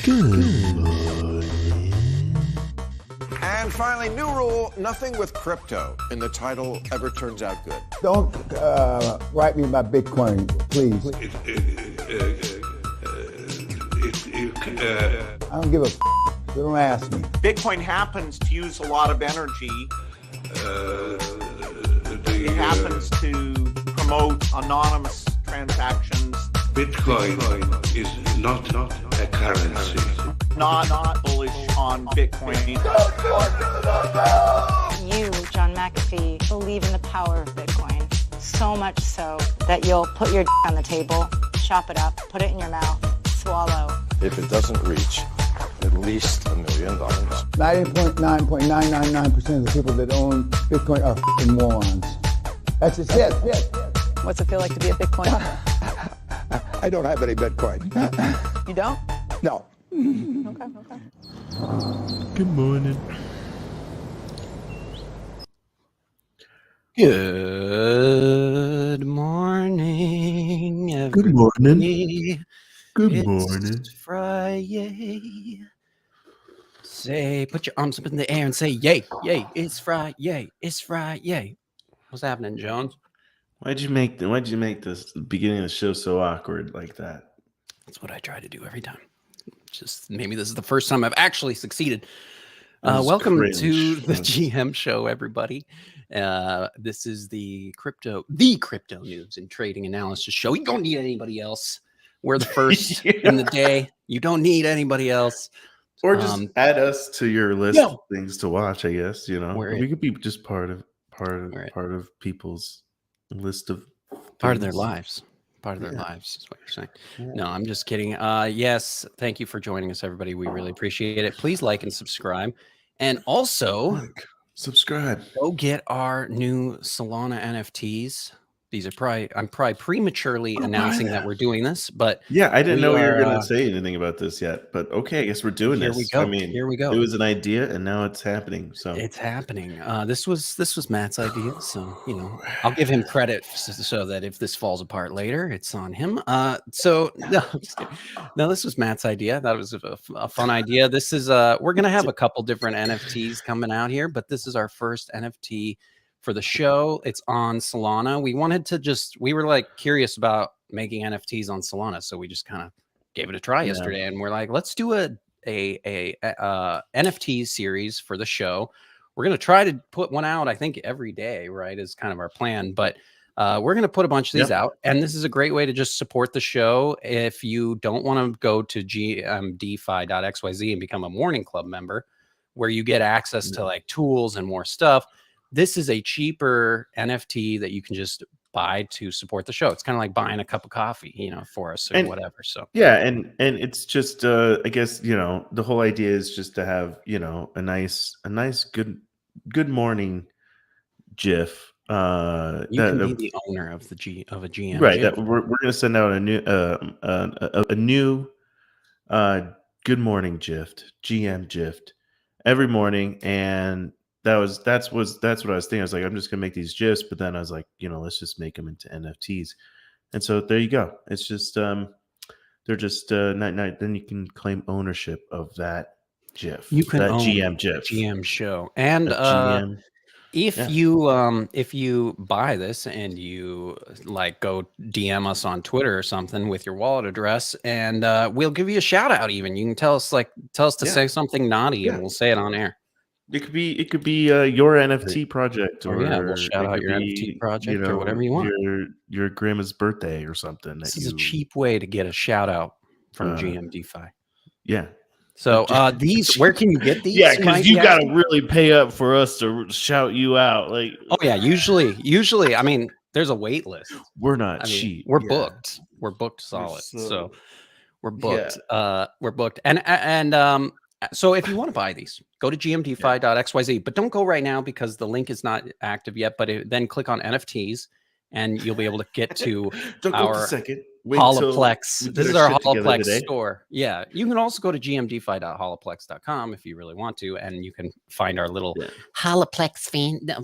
Good morning. And finally, new rule, nothing with crypto in the title ever turns out good. Don't write me about Bitcoin, please. I don't give a f***. So don't ask me. Bitcoin happens to use a lot of energy. It happens to promote anonymous transactions. Bitcoin is not a currency. Not bullish on Bitcoin. You, John McAfee, believe in the power of Bitcoin. So much so that you'll put your on the table, chop it up, put it in your mouth, swallow. If it doesn't reach at least $1 million. 99.999% of the people that own Bitcoin are f***ing morons. That's just it. What's it feel like to be a Bitcoin? I don't have any Bitcoin. You don't? No. Okay. Good morning. Good morning, everybody. Good morning. Good morning. It's Friday. Say, put your arms up in the air and say, yay, yay, it's Friday, it's Friday. What's happening, Jones? Why'd you make this beginning of the show so awkward like that? That's what I try to do every time. Just maybe this is the first time I've actually succeeded. That was Welcome cringe. to the GM show, everybody. This is the crypto news and trading analysis show. You don't need anybody else. We're the first in the day. You don't need anybody else. Or just add us to your list of things to watch, I guess. You know, we could be just part of people's list of part of their things. lives. Part of their lives is what you're saying. No, I'm just kidding. Yes, thank you for joining us, everybody. We really appreciate it. Please like and subscribe. And also Subscribe. go get our new Solana NFTs. These are I'm probably prematurely announcing that we're doing this, but yeah, I didn't know you were going to say anything about this yet. But okay, I guess we're doing here this. we go. I mean, here we go. It was an idea, and now it's happening. So it's happening. This was Matt's idea, so I'll give him credit so that if this falls apart later, it's on him. So no, I'm just kidding. No, this was Matt's idea. That was a fun idea. This is we're gonna have a couple different NFTs coming out here, but this is our first NFT for the show. It's on Solana. We wanted to we were like curious about making NFTs on Solana, so we just kind of gave it a try yesterday, and we're like, let's do a NFT series for the show. We're going to try to put one out, I think, every day, right, is kind of our plan, but we're going to put a bunch of these out, and this is a great way to just support the show. If you don't want to go to gmdefi.xyz and become a morning club member where you get access to like tools and more stuff, this is a cheaper NFT that you can just buy to support the show. It's kind of like buying a cup of coffee, for us or whatever. So yeah, and it's just I guess the whole idea is just to have a nice good morning GIF. You can be the owner of a GM, right? GIF. That we're gonna send out a new good morning GM GIF every morning, and that's what I was thinking. I was like, I'm just gonna make these GIFs, but then I was like, let's just make them into NFTs. And so there you go. It's just they're just then you can claim ownership of that GIF. You can that own GM GIF, GM show, and GM. if you buy this and you go DM us on Twitter or something with your wallet address, and we'll give you a shout out. Even you can tell us to say something naughty, and we'll say it on air. It could be your NFT project, or we'll shout out your NFT project or whatever you want. Your grandma's birthday or something. This is a cheap way to get a shout out from GM DeFi. Yeah. So these, where can you get these? Yeah, because you got to really pay up for us to shout you out. Like, oh yeah, usually, I mean, there's a wait list. We're not cheap. We're booked. We're booked solid. So we're booked. We're booked. And so if you want to buy these, go to gmdefi.xyz, but don't go right now because the link is not active yet. But then click on NFTs, and you'll be able to get to our Holoplex. This is our Holoplex store. Yeah, you can also go to gmdefi.holoplex.com if you really want to, and you can find our little Holoplex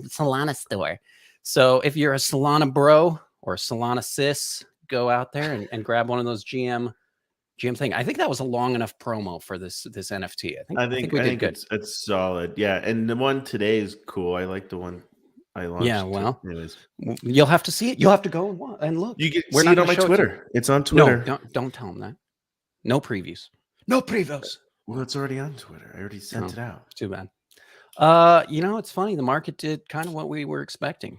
Solana store. So if you're a Solana bro or a Solana sis, go out there and grab one of those GM GM thing. I think that was a long enough promo for this NFT. I think we did good. It's solid. Yeah, and the one today is cool. I like the one I launched. Yeah, well, anyways, you'll have to see it. You'll have to go and look. You get see it on my Twitter. It's on Twitter. No, don't tell them that. No previews. No previews. Well, it's already on Twitter. I already sent it out. Too bad. It's funny. The market did kind of what we were expecting.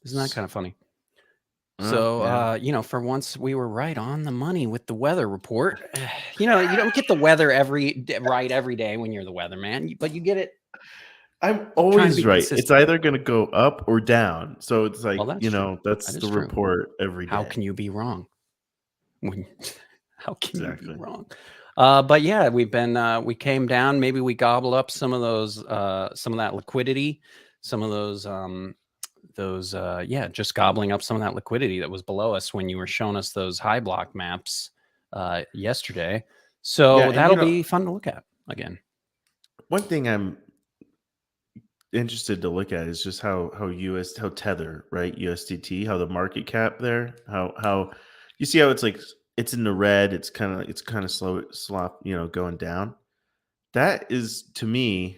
Isn't that kind of funny? So, for once we were right on the money with the weather report. You don't get the weather every day when you're the weatherman, but you get it. I'm always right. Consistent. It's either going to go up or down. So it's like, that's the report every day. How can you be wrong? How can you be wrong? But yeah, we came down. Maybe we gobbled up some of that liquidity, some of those, just gobbling up some of that liquidity that was below us when you were showing us those high block maps yesterday. So that'll be fun to look at again. One thing I'm interested to look at is just how Tether, right? USDT, how the market cap there, how you see how it's like it's in the red, it's kind of slow, going down. That is, to me,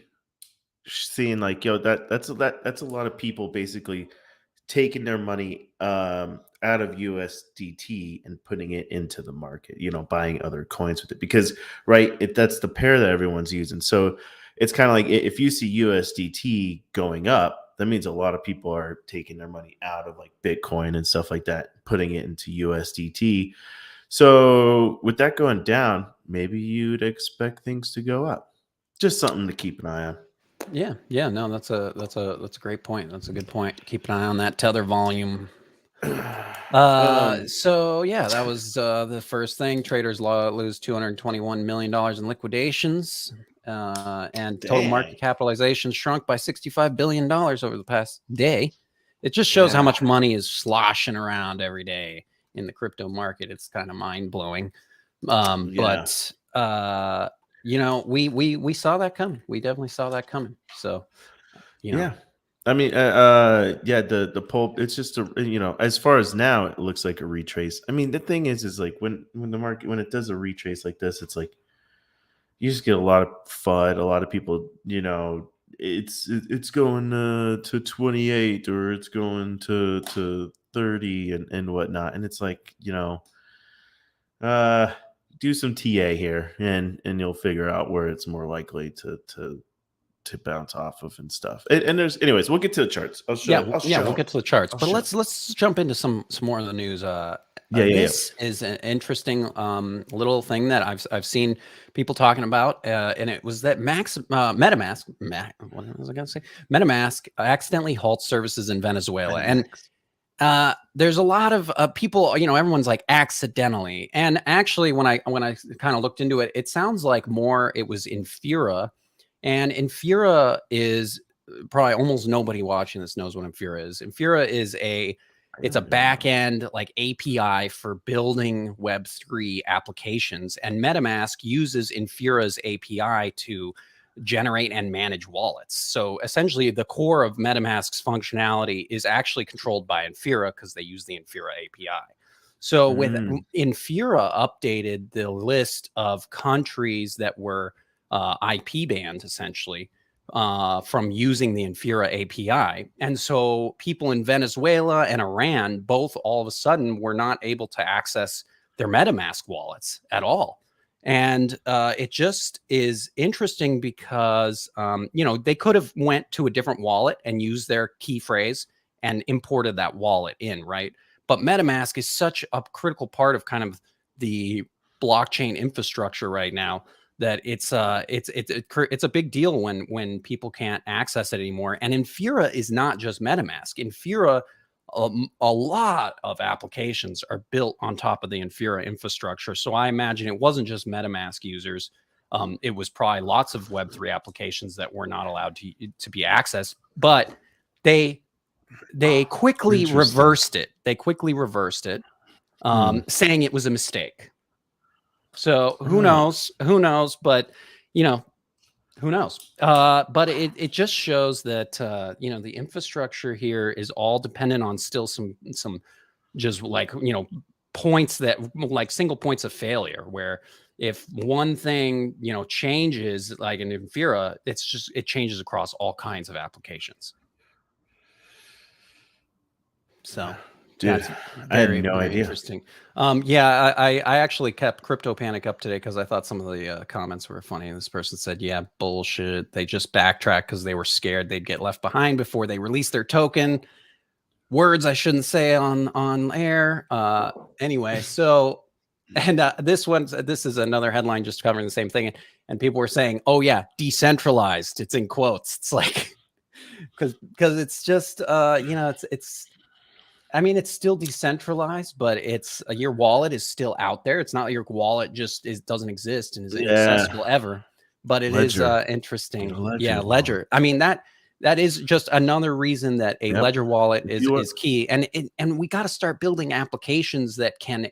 seeing like, that's a lot of people basically taking their money out of USDT and putting it into the market, buying other coins with it, because that's the pair that everyone's using. So it's kind of like, if you see USDT going up, that means a lot of people are taking their money out of like Bitcoin and stuff like that, putting it into USDT. So with that going down, maybe you'd expect things to go up. Just something to keep an eye on. Yeah, no, that's a great point. That's a good point. Keep an eye on that Tether volume. So yeah, that was the first thing. Traders lose $221 million in liquidations, and total market capitalization shrunk by $65 billion over the past day. It just shows how much money is sloshing around every day in the crypto market. It's kind of mind blowing. But we saw that coming. We definitely saw that coming. So, I mean, the poll, it's just as far as now, it looks like a retrace. I mean, the thing is like when the market, when it does a retrace like this, it's like you just get a lot of FUD. A lot of people, it's going to 28 or it's going to 30 and whatnot, and it's like, do some TA here and you'll figure out where it's more likely to bounce off of and stuff. And there's, anyways, we'll get to the charts. We'll get to the charts. But let's jump into some more of the news. This is an interesting little thing that I've seen people talking about, and it was that MetaMask. What was I going to say? MetaMask accidentally halts services in Venezuela, and there's a lot of people. Everyone's like accidentally, and actually, when I kind of looked into it, it sounds like more it was Infura, and Infura is probably almost nobody watching this knows what Infura is. Infura is it's a back end like API for building Web3 applications, and MetaMask uses Infura's API to generate and manage wallets. So essentially the core of MetaMask's functionality is actually controlled by Infura because they use the Infura API. So with Infura updated the list of countries that were IP banned essentially from using the Infura API. And so people in Venezuela and Iran both all of a sudden were not able to access their MetaMask wallets at all. And it just is interesting because, they could have went to a different wallet and used their key phrase and imported that wallet in, right? But MetaMask is such a critical part of kind of the blockchain infrastructure right now that it's a big deal when people can't access it anymore. And Infura is not just MetaMask. Infura, a lot of applications are built on top of the Infura infrastructure. So I imagine it wasn't just MetaMask users. It was probably lots of Web3 applications that were not allowed to be accessed, but they quickly reversed it. They quickly reversed it, saying it was a mistake. So who knows? Who knows? But, who knows? But it just shows that, the infrastructure here is all dependent on still some just like, points that like single points of failure where if one thing, you know, changes like in Infura, it changes across all kinds of applications. So Dude, that's I had very, no very idea. interesting. Yeah, I actually kept Crypto Panic up today because I thought some of the comments were funny. This person said, yeah, bullshit. They just backtracked because they were scared they'd get left behind before they released their token. Words I shouldn't say on air. Anyway, so and this is another headline just covering the same thing. And people were saying, oh yeah, decentralized. It's in quotes. It's like because it's just you know, it's I mean, it's still decentralized, but it's your wallet is still out there. It's not your wallet just doesn't exist and is inaccessible ever. But it is interesting. Yeah, Ledger. I mean that is just another reason that a Ledger wallet is key. And we got to start building applications that can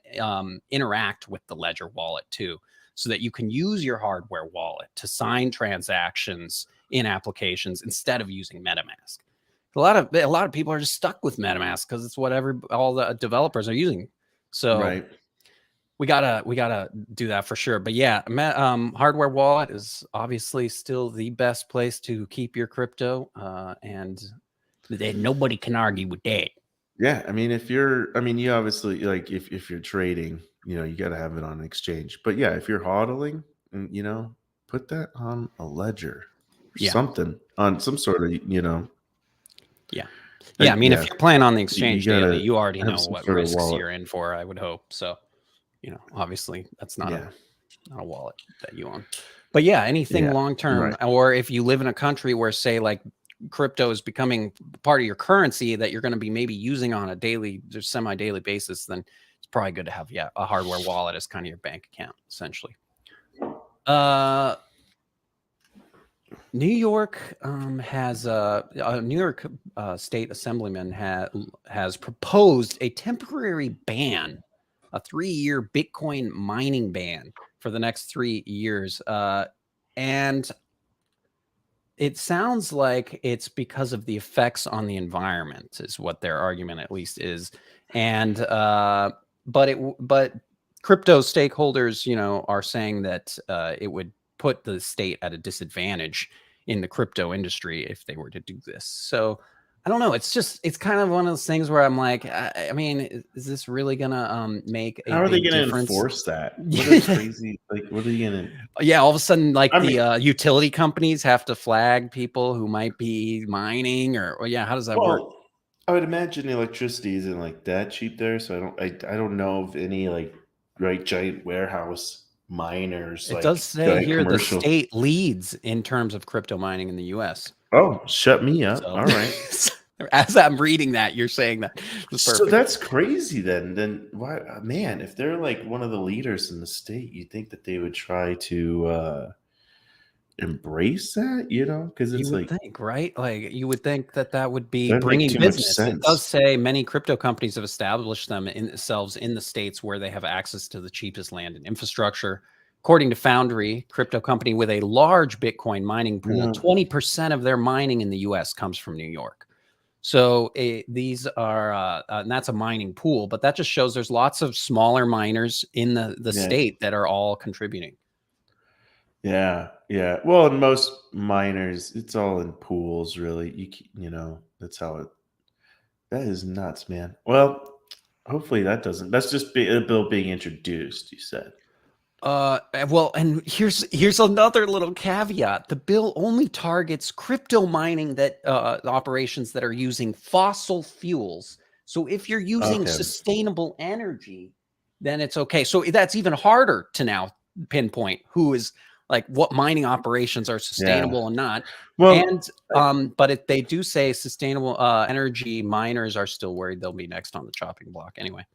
interact with the Ledger wallet too, so that you can use your hardware wallet to sign transactions in applications instead of using MetaMask. A lot of people are just stuck with MetaMask because it's what all the developers are using. So we gotta do that for sure. But yeah, hardware wallet is obviously still the best place to keep your crypto, and nobody can argue with that. Yeah, I mean, you obviously like if you're trading, you know, you got to have it on an exchange. But yeah, if you're hodling, you know, put that on a ledger, or something on some sort of, you know. Yeah. I mean, if you're playing on the exchange daily, you already know what risks you're in for, I would hope. So, you know, obviously that's not a wallet that you own. But yeah, anything long term, or if you live in a country where, say, like crypto is becoming part of your currency that you're going to be maybe using on a daily, semi-daily basis, then it's probably good to have a hardware wallet as kind of your bank account, essentially. New York has a New York state assemblyman has proposed a temporary ban, a 3-year Bitcoin mining ban for the next 3 years, and it sounds like it's because of the effects on the environment, is what their argument at least is, and but crypto stakeholders, you know, are saying that it would put the state at a disadvantage in the crypto industry if they were to do this. So I don't know. It's kind of one of those things where I'm like, I mean, is this really gonna make a How are they big gonna difference? enforce that? What is crazy? Like, what are you gonna? Yeah, all of a sudden, like utility companies have to flag people who might be mining, or yeah, how does that work? I would imagine electricity isn't like that cheap there, so I don't know of any like giant warehouse miners. It does say here the state leads in terms of crypto mining in the U.S. Oh, shut me up! All right. As I'm reading that, you're saying that. So that's crazy. Then why, man? If they're like one of the leaders in the state, you think that they would try to embrace that? You know, because it's like, think, right? Like you would think that would be bringing business. It does say many crypto companies have established themselves in the states where they have access to the cheapest land and infrastructure. According to Foundry, crypto company with a large Bitcoin mining pool, 20% of their mining in the U.S. comes from New York. So these are, and that's a mining pool, but that just shows there's lots of smaller miners in the state that are all contributing. Yeah. Well, in most miners, it's all in pools, really. You know, that's how it. That is nuts, man. Well, hopefully that doesn't. That's just a bill being introduced. You said. Well, and here's another little caveat. The bill only targets crypto mining operations that are using fossil fuels. So if you're using sustainable energy, then it's okay. So that's even harder to now pinpoint who is like what mining operations are sustainable and not. Well, and but if they do say sustainable energy miners are still worried they'll be next on the chopping block anyway.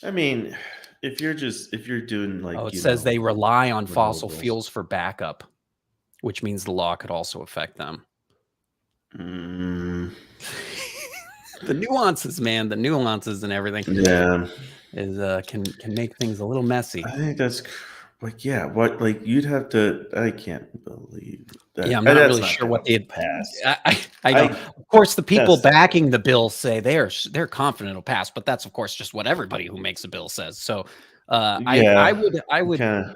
I mean, if you're doing like, it says they rely on fossil fuels for backup, which means the law could also affect them. The nuances, man, the nuances and everything. Yeah, is can make things a little messy. I think that's like, yeah, what, like, you'd have to. I can't believe that. Yeah, I'm not That's really not sure what gonna they pass. I know. Of course, the people That's backing the bill say they're confident it'll pass, but that's of course just what everybody who makes a bill says. So, I yeah, would kind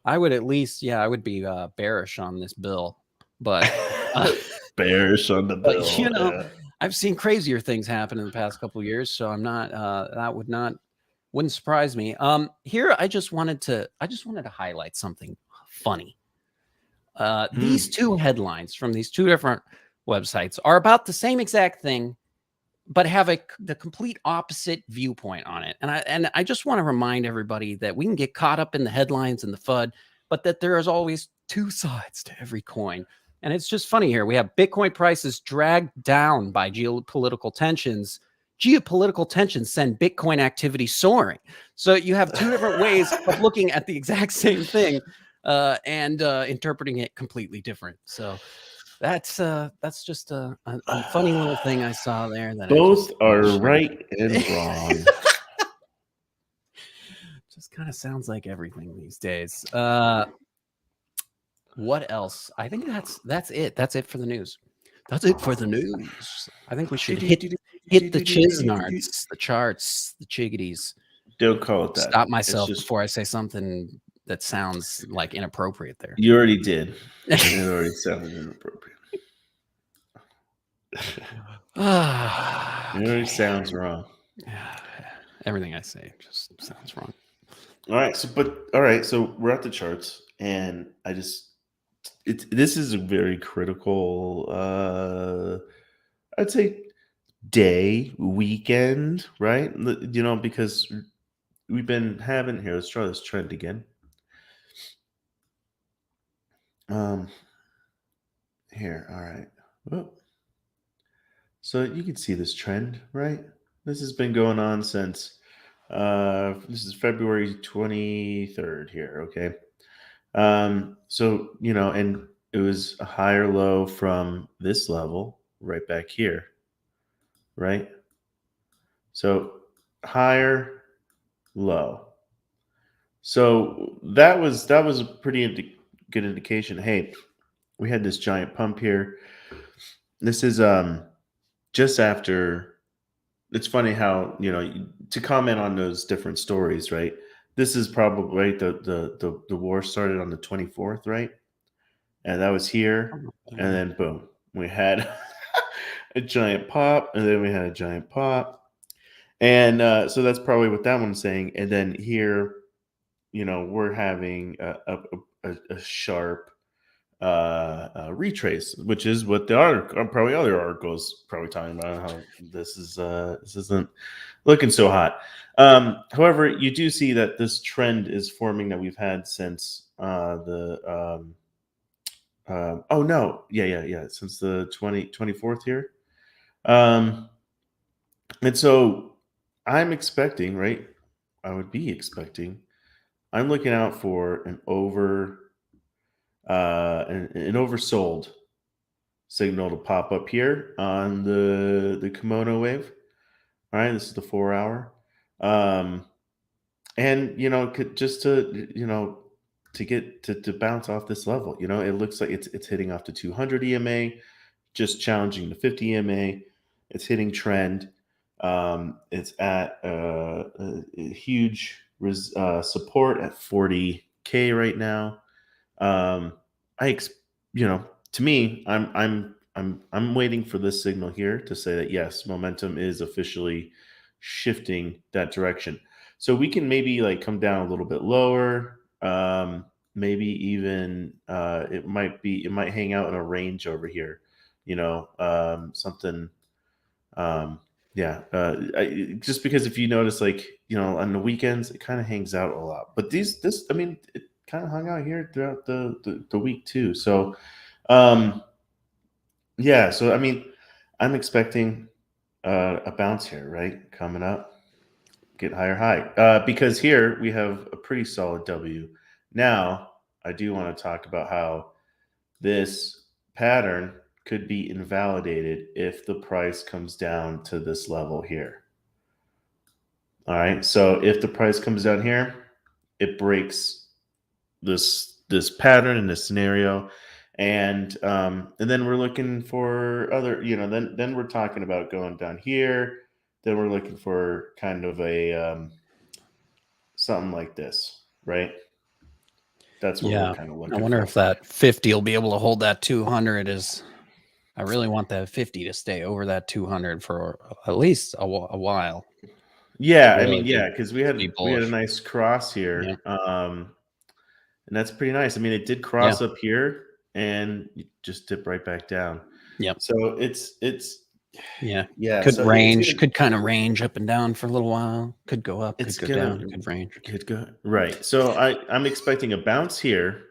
I would at least, yeah, I would be bearish on this bill, but of bearish on the but you bill. know, Yeah. I've seen crazier things happen in the past couple of years, so I'm not that wouldn't surprise me. Here I just wanted to highlight something funny. These two headlines from these two different websites are about the same exact thing, but have the complete opposite viewpoint on it. And I just want to remind everybody that we can get caught up in the headlines and the FUD, but that there is always two sides to every coin. And it's just funny here. We have Bitcoin prices dragged down by geopolitical tensions. Geopolitical tensions send Bitcoin activity soaring. So you have two different ways of looking at the exact same thing and interpreting it completely different. So that's just a funny little thing I saw there. That Both I are just shared. right and wrong. Just kind of sounds like everything these days. What else? I think that's it. That's it for the news. That's it for the news. I think we should hit the Chisnards, the charts, the chiggities. Don't call it that. Stop It's myself just, before I say something that sounds like inappropriate there. you already did. It already sounded inappropriate. It already sounds wrong. Everything I say just sounds wrong. All right, so we're at the charts, and this is a very critical, I'd say, weekend, right? You know, because we've been having here. Let's try this trend again. Here, all right. Well, so you can see this trend, right? This has been going on since this is February 23rd here, okay? So, you know, and it was a higher low from this level right back here, right? So higher, low. So that was a pretty good indication. Hey, we had this giant pump here. This is just after. It's funny how, you know, to comment on those different stories, right? This is probably right. The war started on the 24th, right? And that was here, and then boom, we had a giant pop, and then we had a giant pop, and so that's probably what that one's saying. And then here, you know, we're having a sharp retrace, which is what the article, probably other articles, probably talking about how this isn't looking so hot. However, you do see that this trend is forming that we've had since oh no, yeah, since the 24th here. And so I'm expecting, right? I would be expecting. I'm looking out for an oversold signal to pop up here on the kimono wave. All right, this is the 4 hour. And you know, just to, you know, to get to bounce off this level, you know, it looks like it's hitting off the 200 EMA, just challenging the 50 EMA. It's hitting trend. It's at a huge support at 40K right now. You know, to me, I'm waiting for this signal here to say that yes, momentum is officially shifting that direction. So we can maybe like come down a little bit lower. Maybe even it might hang out in a range over here. You know, something. Just because if you notice, like, you know, on the weekends, it kind of hangs out a lot. But I mean, it kind of hung out here throughout the week too. So, yeah. So I mean, I'm expecting a bounce here, right? Coming up. Get higher high because here we have a pretty solid W. Now, I do want to talk about how this pattern could be invalidated if the price comes down to this level here. All right. So if the price comes down here, it breaks this pattern and this scenario, and then we're looking for other, then we're talking about going down here. Then we're looking for kind of a something like this, right? That's what we're kind of looking I wonder for. if that 50 will be able to hold that 200. I really want that 50 to stay over that 200 for at least a while. Yeah, I Really mean, yeah, because we had a bullish. nice cross here, and that's pretty nice. I mean, it did cross up here and you just dip right back down. Yep. So it's yeah. Could So range, could kind of range up and down for a little while. Could go up, could go down, could range. Could go right. So I'm expecting a bounce here,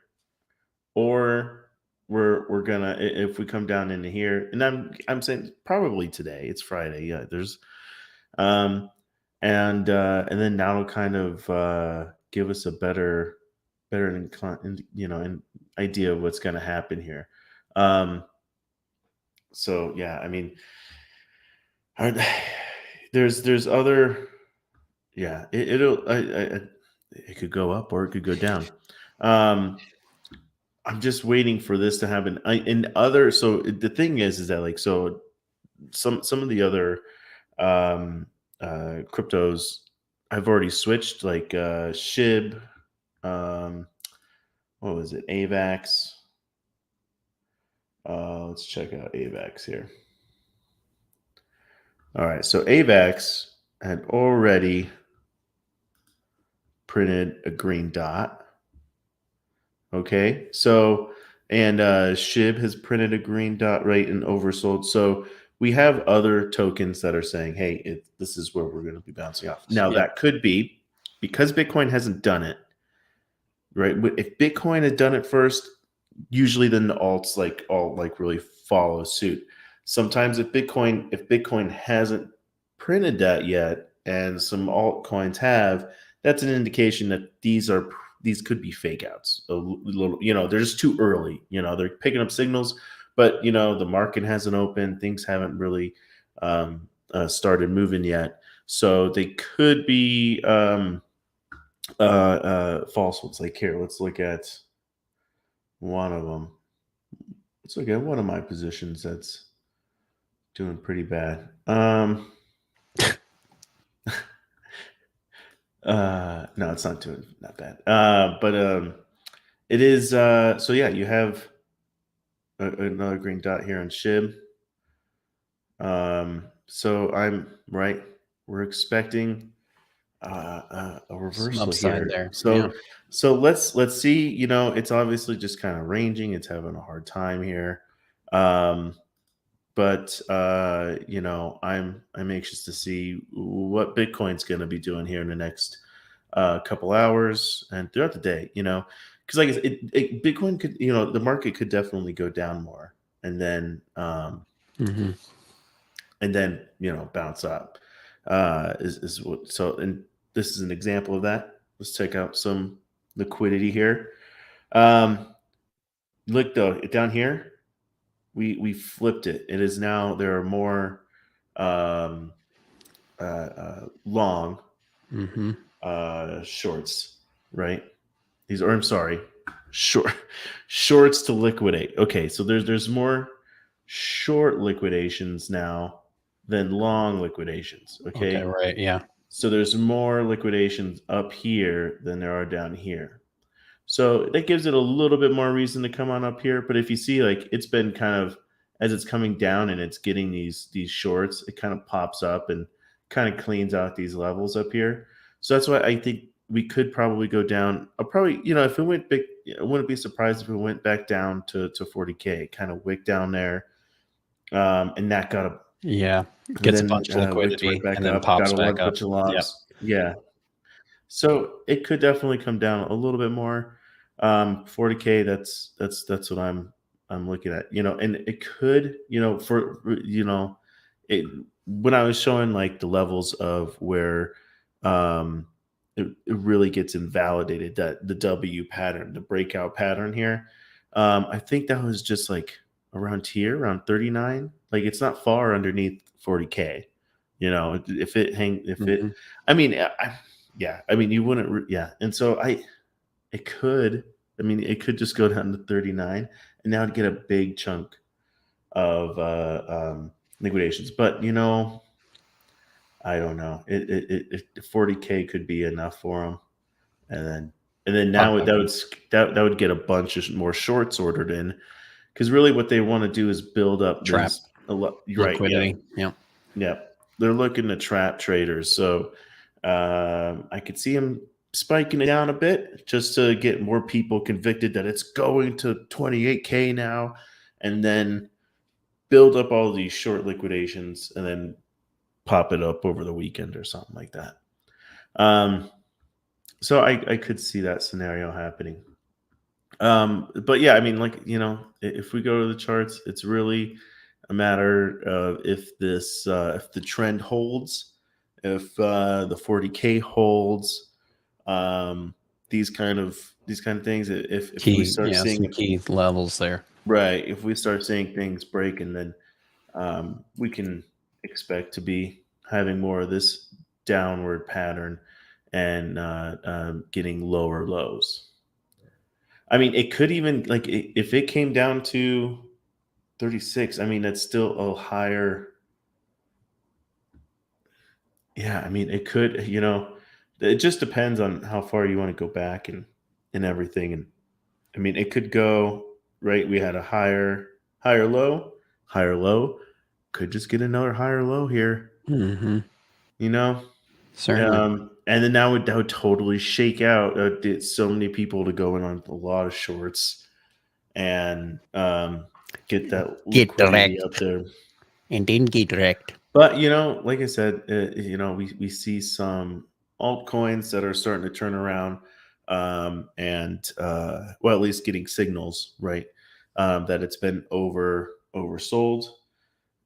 or we're gonna, if we come down into here, and I'm saying probably today. It's Friday. Yeah, there's and then that'll kind of give us a better an idea of what's going to happen here. So yeah, I mean, there's other, yeah, it could go up or it could go down. I'm just waiting for this to happen. So the thing is that, like, so some of the other cryptos I've already switched, like SHIB, what was it, AVAX. Let's check out AVAX here. All right, so AVAX had already printed a green dot. Okay, so, and SHIB has printed a green dot, right, and oversold. So we have other tokens that are saying, hey, this is where we're going to be bouncing off. Now, that could be because Bitcoin hasn't done it, right? If Bitcoin had done it first, usually then the alts all really follow suit. Sometimes if Bitcoin hasn't printed that yet and some altcoins have, that's an indication that these could be fake outs. A little, they're just too early. They're picking up signals, but the market hasn't opened. Things haven't really started moving yet. So they could be false ones. Like here, let's look at one of them. Let's look at one of my positions that's doing pretty bad. No, it's not doing not bad. But it is. So yeah, you have another green dot here on SHIB. So I'm right. We're expecting a reversal here. There. So let's see. It's obviously just kind of ranging. It's having a hard time here. But I'm anxious to see what Bitcoin's going to be doing here in the next couple hours and throughout the day. Because like I said, Bitcoin could, the market could definitely go down more, and then bounce up. Is what. So, and this is an example of that. Let's check out some liquidity here. Look though, down here, we flipped it. It is now, there are more long shorts, right? I'm sorry, shorts to liquidate. Okay, so there's more short liquidations now than long liquidations. Okay, right, yeah. So there's more liquidations up here than there are down here. So that gives it a little bit more reason to come on up here. But if you see, like, it's been kind of, as it's coming down and it's getting these shorts, it kind of pops up and kind of cleans out these levels up here. So that's why I think we could probably go down. Probably, if it went big, I wouldn't be surprised if it went back down to 40K, kind of wick down there. And that got a, gets a bunch of liquidity and then pops back up. Yep. Yeah. So it could definitely come down a little bit more. 40K, that's what I'm looking at, and it could, when I was showing like the levels of where it really gets invalidated, that the W pattern, the breakout pattern here, I think that was just like around here, around 39. Like, it's not far underneath 40K, if it, I mean, you wouldn't, and so it could I mean, it could just go down to 39, and now I'd get a big chunk of liquidations. But you know, I don't know. It 40K could be enough for them, and then now that would get a bunch of more shorts ordered in, because really what they want to do is build up Trap this liquidity. Yeah, they're looking to trap traders. So I could see them spiking it down a bit just to get more people convicted that it's going to 28K now, and then build up all these short liquidations and then pop it up over the weekend or something like that. So I could see that scenario happening. But yeah, I mean, like, you know, if we go to the charts, it's really a matter of if the trend holds, if the 40K holds, these kind of things. If we start seeing some key levels there, right? If we start seeing things break, and then we can expect to be having more of this downward pattern and getting lower lows. I mean, it could even, like, if it came down to 36, I mean, that's still a higher. Yeah, I mean, it could, you know, it just depends on how far you want to go back and everything. And I mean, it could go, right? We had a higher low, could just get another higher low here. Mm-hmm. You know? Certainly. And then that would totally shake out so many people to go in on a lot of shorts and get that liquidity up there. And then get wrecked. But, you know, like I said, you know, we see some altcoins that are starting to turn around, and well, at least getting signals, right, that it's been oversold.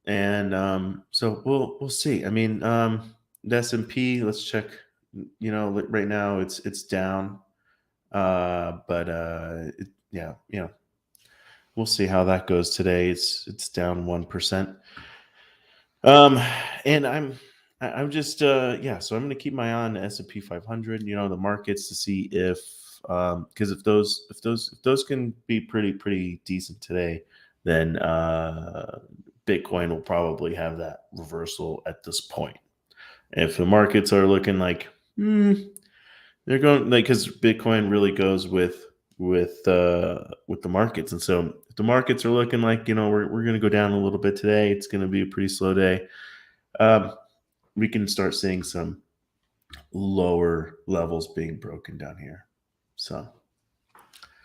And so we'll see. I mean, the S&P, let's check. You know, right now it's down, but yeah, you know, we'll see how that goes today. It's down 1%. And I'm just yeah. So I'm going to keep my eye on the S&P 500. You know, the markets, to see if because if those can be pretty decent today, then Bitcoin will probably have that reversal at this point. If the markets are looking like they're going, like, because Bitcoin really goes with the markets, and so if the markets are looking like, you know, we're going to go down a little bit today, it's going to be a pretty slow day. We can start seeing some lower levels being broken down here. So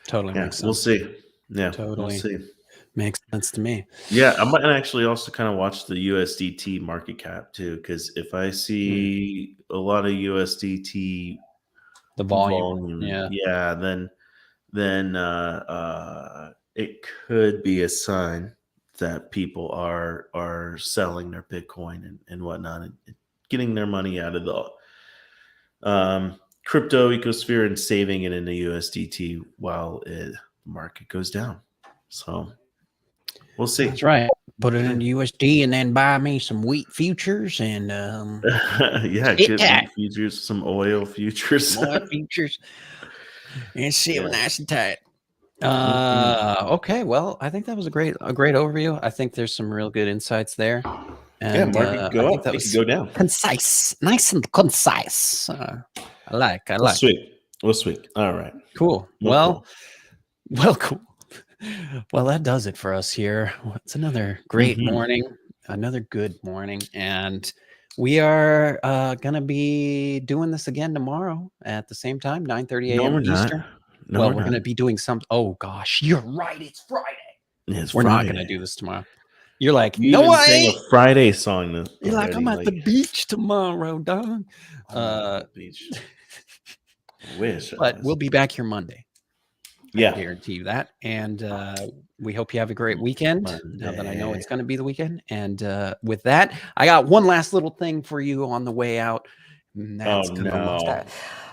totally yeah, makes sense. we'll see. Yeah, Totally we'll see. Makes sense to me. Yeah, I might actually also kind of watch the USDT market cap too, because if I see a lot of USDT the volume, yeah, then it could be a sign that people are selling their Bitcoin and whatnot, and getting their money out of the crypto ecosphere and saving it in the USDT while the market goes down. So we'll see. That's right. Put it in USD and then buy me some wheat futures and yeah, get wheat futures, some oil futures, and see them nice and tight. Okay, well, I think that was a great overview. I think there's some real good insights there. And yeah, market go up, it could go down. Concise, nice and concise. I like. Sweet. All right. Cool. Well, cool. Well, that does it for us here. It's another great morning, another good morning, and we are gonna be doing this again tomorrow at the same time, 9:30 a.m. Eastern. No, well, we're gonna be doing some. Oh gosh, you're right. It's Friday. We're not gonna do this tomorrow. You're like, you no, I sang a Friday song. You're like, I'm at the beach tomorrow, dog. Beach. Wish, but we'll be back here Monday. Yeah, I guarantee you that. And we hope you have a great weekend. Now that I know it's going to be the weekend. And with that, I got one last little thing for you on the way out.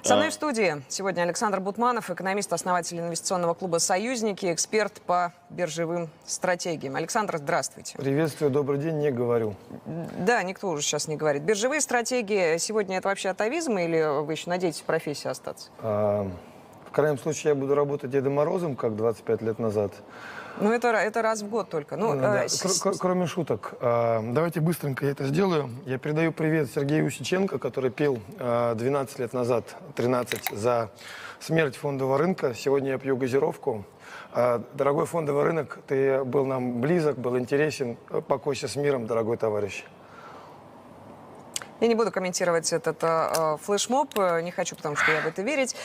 Со мной в студии сегодня Александр Бутманов, экономист, основатель инвестиционного клуба «Союзники», эксперт по биржевым стратегиям. Александр, здравствуйте. Приветствую, добрый день, не говорю. Да, никто уже сейчас не говорит. Биржевые стратегии сегодня это вообще атовизм или вы еще надеетесь в профессии остаться? В крайнем случае я буду работать Дедом Морозом, как 25 лет назад. Ну, это раз в год только. Ну, Да. Кроме шуток, давайте быстренько я это сделаю. Я передаю привет Сергею Усиченко, который пил 12 лет назад, 13, за смерть фондового рынка. Сегодня я пью газировку. Дорогой фондовый рынок, ты был нам близок, был интересен. Покойся с миром, дорогой товарищ. Я не буду комментировать этот флешмоб, не хочу, потому что я в это верить.